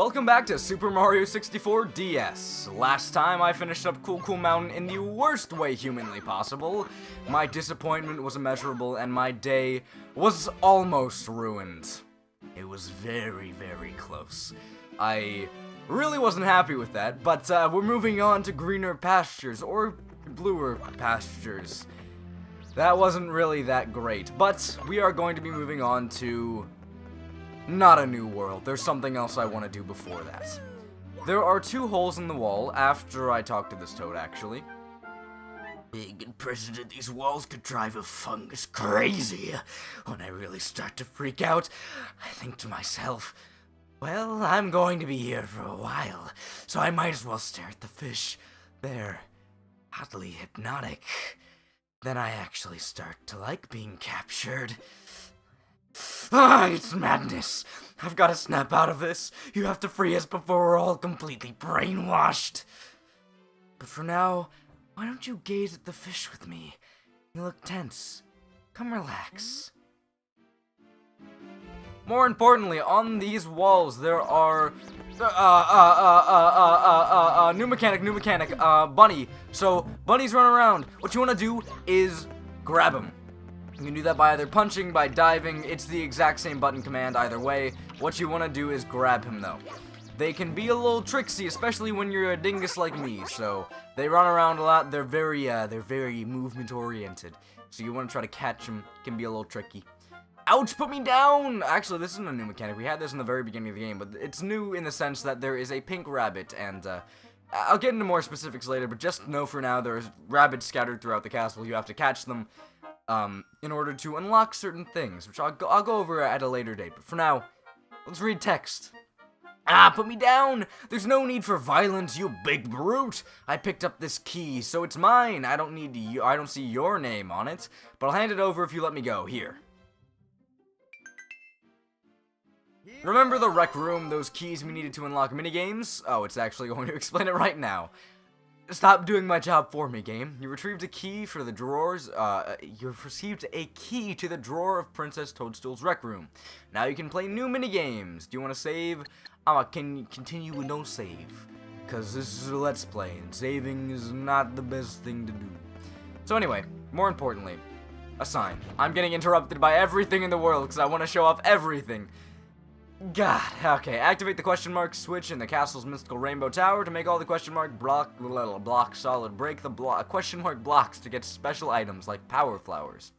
Welcome back to Super Mario 64 DS. Last time I finished up Cool Cool Mountain in the worst way humanly possible. My disappointment was immeasurable and my day was almost ruined. It was very, very close. I really wasn't happy with that, but we're moving on to greener pastures, or bluer pastures. That wasn't really that great, but we are going to be moving on to not a new world. There's something else I want to do before that. There are two holes in the wall after I talk to this toad, actually. Big and President, these walls could drive a fungus crazy. When I really start to freak out, I think to myself, well, I'm going to be here for a while, so I might as well stare at the fish. They're oddly hypnotic. Then I actually start to like being captured. Ah, it's madness. I've got to snap out of this. You have to free us before we're all completely brainwashed. But for now, why don't you gaze at the fish with me? You look tense. Come relax. More importantly, on these walls there are new mechanic, Bunny. So Bunny's running around. What you want to do is grab him. You can do that by either punching, by diving. It's the exact same button command either way. What you want to do is grab him though. They can be a little tricksy, especially when you're a dingus like me. So they run around a lot. They're very movement oriented. So you want to try to catch them. Can be a little tricky. Ouch, put me down! Actually, this isn't a new mechanic. We had this in the very beginning of the game, but it's new in the sense that there is a pink rabbit, and I'll get into more specifics later, but just know for now there's rabbits scattered throughout the castle. You have to catch them in order to unlock certain things, which I'll go over at a later date. But for now, let's read text. Ah, put me down! There's no need for violence, you big brute! I picked up this key, so it's mine. I don't see your name on it, but I'll hand it over if you let me go. Here. Remember the rec room, those keys we needed to unlock minigames? Oh, it's actually going to explain it right now. Stop doing my job for me, game. You retrieved a key for the drawers, you've received a key to the drawer of Princess Toadstool's rec room. Now you can play new minigames. Do you want to save? Can you continue with no save? Because this is a let's play, and saving is not the best thing to do. So anyway, more importantly, a sign. I'm getting interrupted by everything in the world because I want to show off everything. God, okay, activate the question mark switch in the castle's mystical rainbow tower to make all the question mark blocks solid. Break the question mark blocks to get special items like power flowers.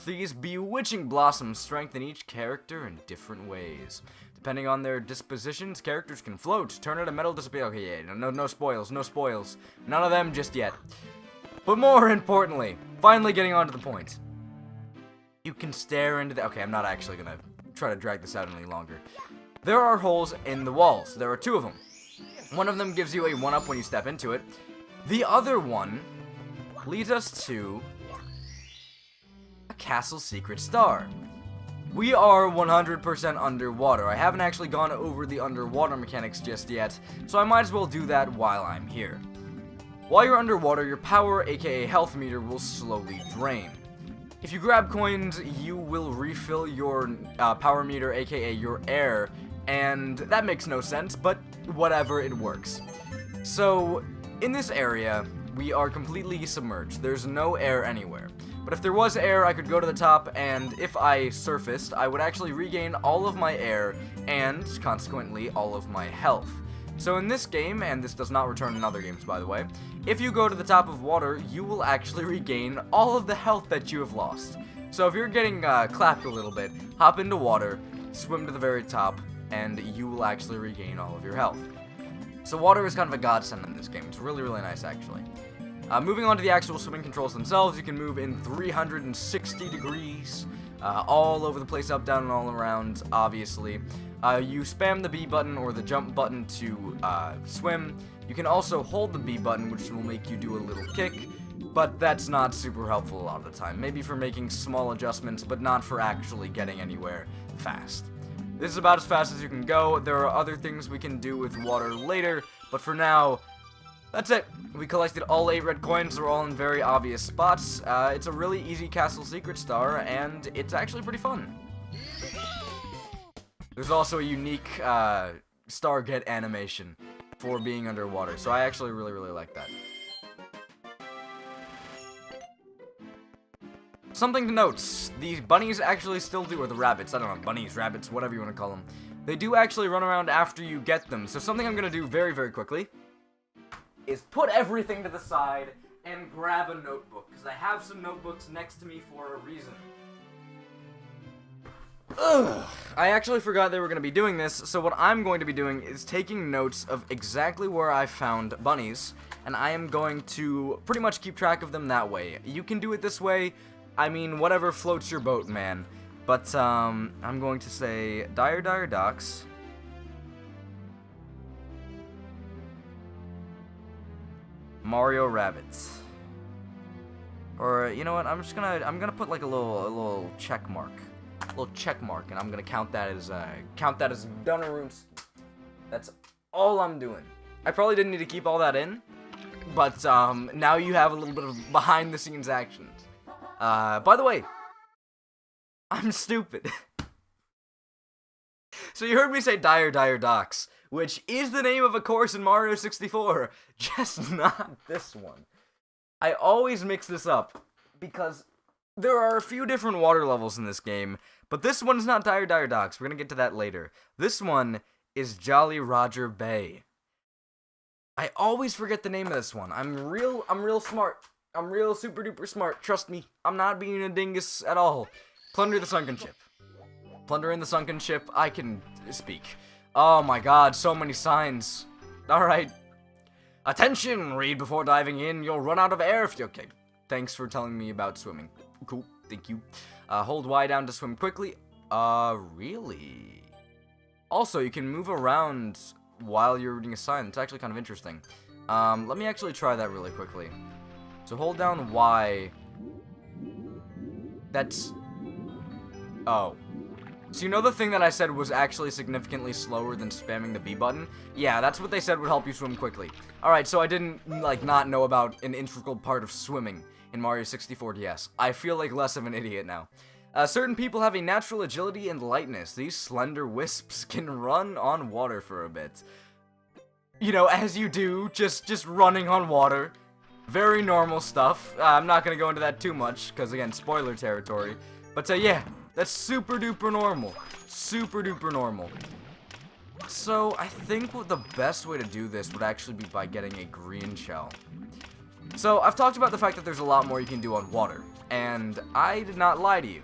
These bewitching blossoms strengthen each character in different ways. Depending on their dispositions, characters can float, turn into metal disappear. Okay, yeah, no spoils. None of them just yet. But more importantly, finally getting on to the point. You can stare into the... Okay, I'm not actually gonna try to drag this out any longer. There are holes in the walls. There are two of them. One of them gives you a 1-up when you step into it. The other one leads us to a castle secret star. We are 100% underwater. I haven't actually gone over the underwater mechanics just yet, so I might as well do that while I'm here. While you're underwater, your power, aka health meter, will slowly drain. If you grab coins, you will refill your power meter, aka your air, and that makes no sense, but whatever, it works. So, in this area, we are completely submerged. There's no air anywhere. But if there was air, I could go to the top, and if I surfaced, I would actually regain all of my air, and, consequently, all of my health. So in this game, and this does not return in other games by the way, if you go to the top of water, you will actually regain all of the health that you have lost. So if you're getting clapped a little bit, hop into water, swim to the very top, and you will actually regain all of your health. So water is kind of a godsend in this game. It's really, really nice actually. Moving on to the actual swimming controls themselves, you can move in 360 degrees, all over the place, up, down, and all around, obviously. You spam the B button or the jump button to swim. You can also hold the B button, which will make you do a little kick, but that's not super helpful a lot of the time. Maybe for making small adjustments, but not for actually getting anywhere fast. This is about as fast as you can go. There are other things we can do with water later, but for now, that's it. We collected all 8 red coins. They're all in very obvious spots. It's a really easy castle secret star, and it's actually pretty fun. There's also a unique Stargate animation for being underwater. So I actually really, really like that. Something to note, the bunnies actually still do, or the rabbits, I don't know, bunnies, rabbits, whatever you want to call them. They do actually run around after you get them. So something I'm going to do very, very quickly is put everything to the side and grab a notebook, because I have some notebooks next to me for a reason. Ugh. I actually forgot they were going to be doing this, so what I'm going to be doing is taking notes of exactly where I found bunnies, and I am going to pretty much keep track of them that way. You can do it this way, I mean, whatever floats your boat, man. But, I'm going to say Dire Docks. Mario Rabbits. Or, you know what, I'm gonna put like a little check mark. A little check mark, and I'm gonna count that as done a room. That's all I'm doing. I probably didn't need to keep all that in, but, now you have a little bit of behind the scenes actions. By the way, I'm stupid. So you heard me say Dire Docks, which is the name of a course in Mario 64, just not this one. I always mix this up, because there are a few different water levels in this game, but this one's not Dire Docks, we're gonna get to that later. This one is Jolly Roger Bay. I always forget the name of this one. I'm real smart. I'm real super duper smart, trust me. I'm not being a dingus at all. Plunder the sunken ship. Plundering the sunken ship, I can speak. Oh my god, so many signs. Alright. Attention, read before diving in, you'll run out of air if you... Okay, thanks for telling me about swimming. Cool, thank you. Hold Y down to swim quickly. Really? Also, you can move around while you're reading a sign. It's actually kind of interesting. Let me actually try that really quickly. So hold down Y. That's... Oh. So you know the thing that I said was actually significantly slower than spamming the B button? Yeah, that's what they said would help you swim quickly. Alright, so I didn't, like, not know about an integral part of swimming in Mario 64 DS. I feel like less of an idiot now. Certain people have a natural agility and lightness. These slender wisps can run on water for a bit. You know, as you do, just running on water. Very normal stuff. I'm not gonna go into that too much, because again, spoiler territory. But yeah, that's super duper normal. Super duper normal. So, I think the best way to do this would actually be by getting a green shell. So, I've talked about the fact that there's a lot more you can do on water, and I did not lie to you.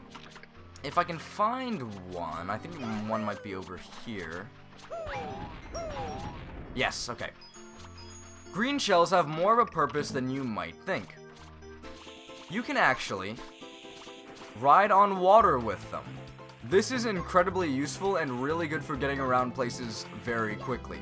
If I can find one, I think one might be over here. Yes, okay. Green shells have more of a purpose than you might think. You can actually ride on water with them. This is incredibly useful and really good for getting around places very quickly.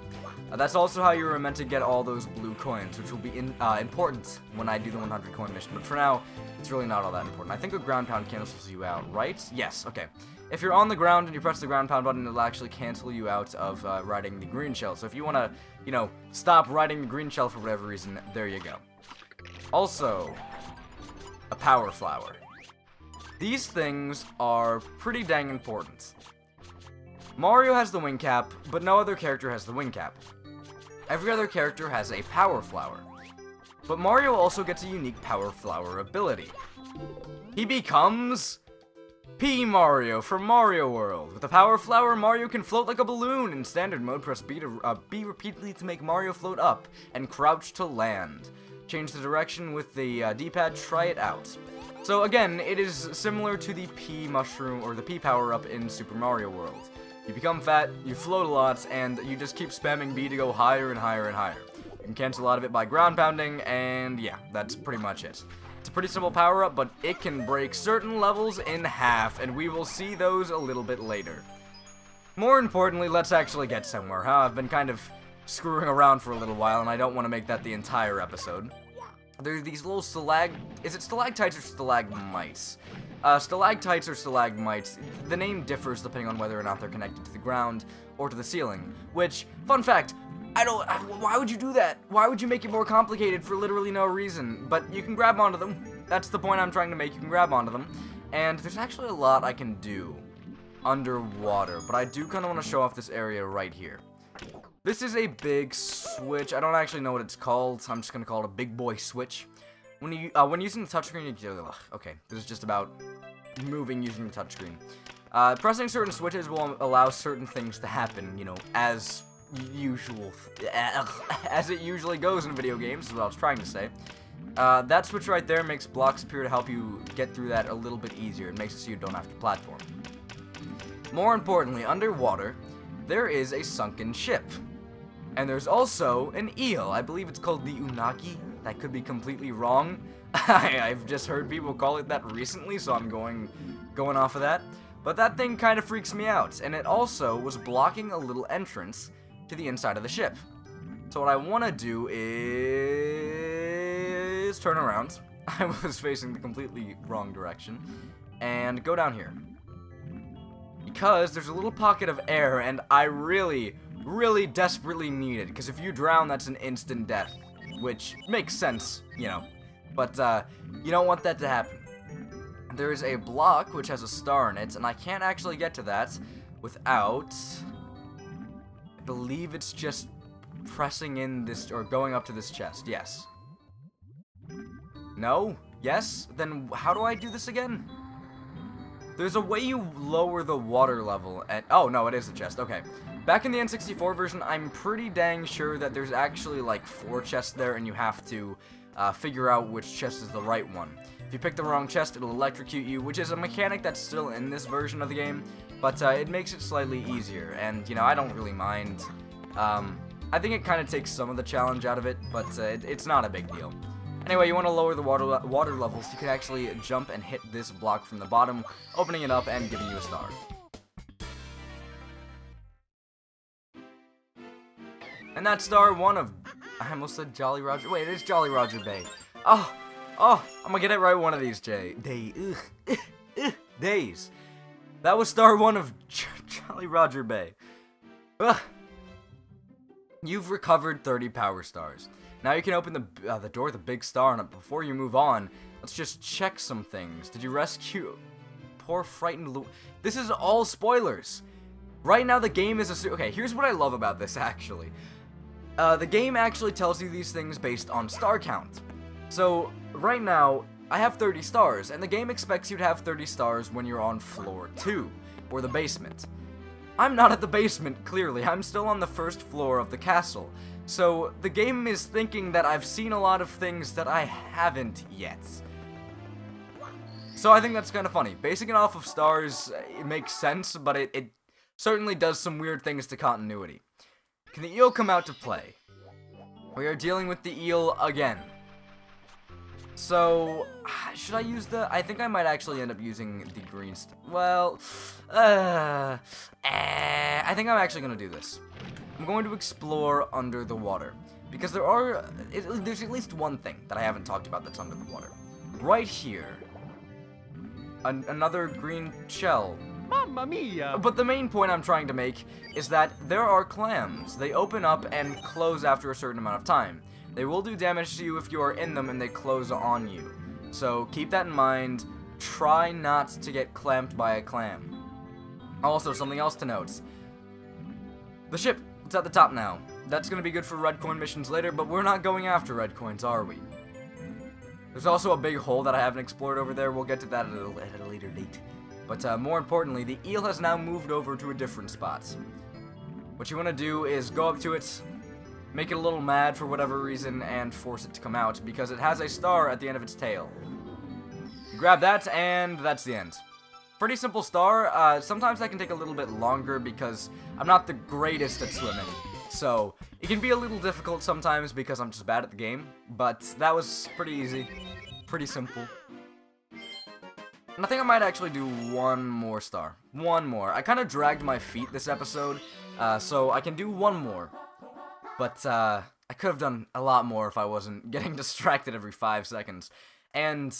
That's also how you were meant to get all those blue coins, which will be important when I do the 100 coin mission, but for now, it's really not all that important. I think a ground pound cancels you out, right? Yes, okay. If you're on the ground and you press the ground pound button, it'll actually cancel you out of riding the green shell. So if you want to, you know, stop riding the green shell for whatever reason, there you go. Also, a power flower. These things are pretty dang important. Mario has the wing cap, but no other character has the wing cap. Every other character has a power flower. But Mario also gets a unique power flower ability. He becomes P Mario from Mario World. With the power flower, Mario can float like a balloon. In standard mode, press B repeatedly to make Mario float up, and crouch to land. Change the direction with the D-pad, try it out. So again, it is similar to the P mushroom, or the P power-up in Super Mario World. You become fat, you float a lot, and you just keep spamming B to go higher and higher and higher. You can cancel out of it by ground pounding, and yeah, that's pretty much it. It's a pretty simple power-up, but it can break certain levels in half, and we will see those a little bit later. More importantly, let's actually get somewhere, huh? I've been kind of screwing around for a little while, and I don't want to make that the entire episode. There are these little is it stalactites or stalagmites? Stalactites or stalagmites, the name differs depending on whether or not they're connected to the ground or to the ceiling, which, fun fact, why would you do that? Why would you make it more complicated for literally no reason? But you can grab onto them. That's the point I'm trying to make, you can grab onto them. And there's actually a lot I can do underwater, but I do kind of want to show off this area right here. This is a big switch. I don't actually know what it's called. So I'm just gonna call it a big boy switch. When using the touchscreen, okay, this is just about moving using the touchscreen. Pressing certain switches will allow certain things to happen, you know, as usual, as it usually goes in video games, is what I was trying to say. That switch right there makes blocks appear to help you get through that a little bit easier. It makes it so you don't have to platform. More importantly, underwater, there is a sunken ship. And there's also an eel. I believe it's called the Unagi. That could be completely wrong. I've just heard people call it that recently, so I'm going off of that. But that thing kind of freaks me out, and it also was blocking a little entrance to the inside of the ship. So what I want to do is turn around. I was facing the completely wrong direction. And go down here. Because there's a little pocket of air, and I really desperately need it. Because if you drown, that's an instant death. Which makes sense, you know. But, you don't want that to happen. There is a block which has a star in it, and I can't actually get to that without... I believe it's just pressing in this, or going up to this chest, yes. No? Yes? Then how do I do this again? There's a way you lower the water level, and... Oh, no, it is a chest, okay. Back in the N64 version, I'm pretty dang sure that there's actually, like, 4 chests there, and you have to figure out which chest is the right one. If you pick the wrong chest, it'll electrocute you, which is a mechanic that's still in this version of the game, but it makes it slightly easier, and, you know, I don't really mind. I think it kind of takes some of the challenge out of it, but it's not a big deal. Anyway, you want to lower the water levels, you can actually jump and hit this block from the bottom, opening it up and giving you a star. And that's star 1 of... I almost said Jolly Roger... Wait, it is Jolly Roger Bay. Oh, I'm gonna get it right one of these days. That was star 1 of Jolly Roger Bay. Ugh. You've recovered 30 power stars. Now you can open the door with a big star on it. Before you move on, let's just check some things. Did you rescue poor frightened Lu... This is all spoilers. Right now the game is a... Okay, here's what I love about this, actually. The game actually tells you these things based on star count. So, right now, I have 30 stars, and the game expects you to have 30 stars when you're on floor 2, or the basement. I'm not at the basement, clearly. I'm still on the first floor of the castle. So, the game is thinking that I've seen a lot of things that I haven't yet. So I think that's kind of funny. Basing it off of stars, it makes sense, but it certainly does some weird things to continuity. Can the eel come out to play? We are dealing with the eel again. So, should I use the... I think I might actually end up using the green... Well, I think I'm actually going to do this. I'm going to explore under the water. Because there's at least one thing that I haven't talked about that's under the water. Right here. Another green shell. Mamma mia! But the main point I'm trying to make is that there are clams. They open up and close after a certain amount of time. They will do damage to you if you are in them and they close on you. So keep that in mind. Try not to get clamped by a clam. Also, something else to note. The ship, it's at the top now. That's going to be good for red coin missions later, but we're not going after red coins, are we? There's also a big hole that I haven't explored over there. We'll get to that at a later date. But more importantly, the eel has now moved over to a different spot. What you want to do is go up to it, make it a little mad for whatever reason, and force it to come out, because it has a star at the end of its tail. You grab that, and that's the end. Pretty simple star. Sometimes that can take a little bit longer, because I'm not the greatest at swimming. So, it can be a little difficult sometimes, because I'm just bad at the game. But that was pretty easy. Pretty simple. And I think I might actually do one more star. One more. I kind of dragged my feet this episode, so I can do one more. But, I could have done a lot more if I wasn't getting distracted every 5 seconds. And,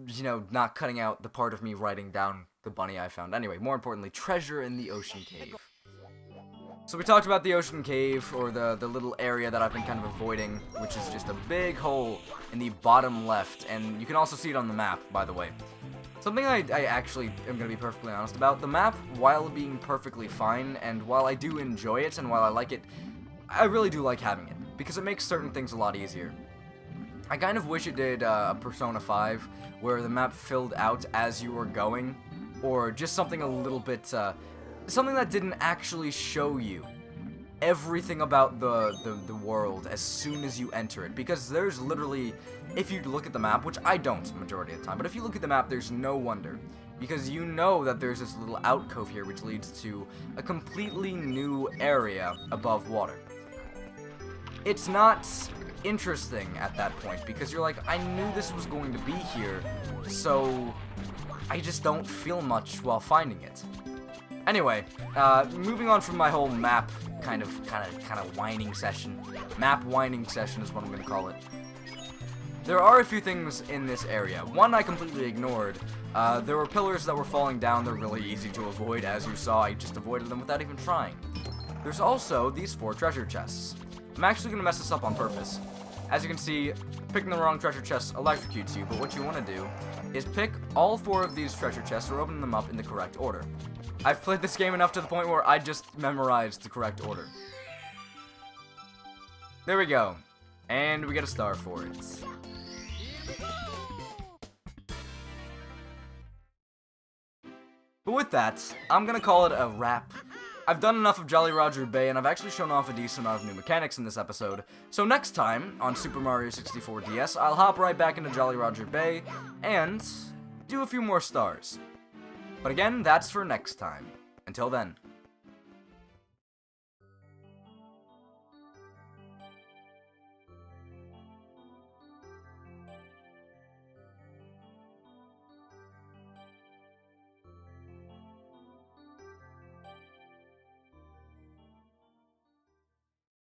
you know, not cutting out the part of me writing down the bunny I found. Anyway, more importantly, treasure in the ocean cave. So we talked about the ocean cave, or the little area that I've been kind of avoiding, which is just a big hole in the bottom left. And you can also see it on the map, by the way. Something I actually am going to be perfectly honest about, the map, while being perfectly fine, and while I do enjoy it, and while I like it I really do like having it, because it makes certain things a lot easier. I kind of wish it did Persona 5, where the map filled out as you were going, or just something a little bit, something that didn't actually show you everything about the world as soon as you enter it, because there's literally, if you look at the map, which I don't the majority of the time, but if you look at the map, there's no wonder, because you know that there's this little alcove here which leads to a completely new area above water. It's not interesting at that point, because you're like, I knew this was going to be here, so I just don't feel much while finding it. Anyway, moving on from my whole map kind of whining session. Map whining session is what I'm going to call it. There are a few things in this area. One I completely ignored. There were pillars that were falling down. They're really easy to avoid. As you saw, I just avoided them without even trying. There's also these 4 treasure chests. I'm actually going to mess this up on purpose. As you can see, picking the wrong treasure chest electrocutes you, but what you want to do is pick all 4 of these treasure chests or open them up in the correct order. I've played this game enough to the point where I just memorized the correct order. There we go. And we get a star for it. But with that, I'm gonna call it a wrap. I've done enough of Jolly Roger Bay, and I've actually shown off a decent amount of new mechanics in this episode. So next time, on Super Mario 64 DS, I'll hop right back into Jolly Roger Bay, and do a few more stars. But again, that's for next time. Until then.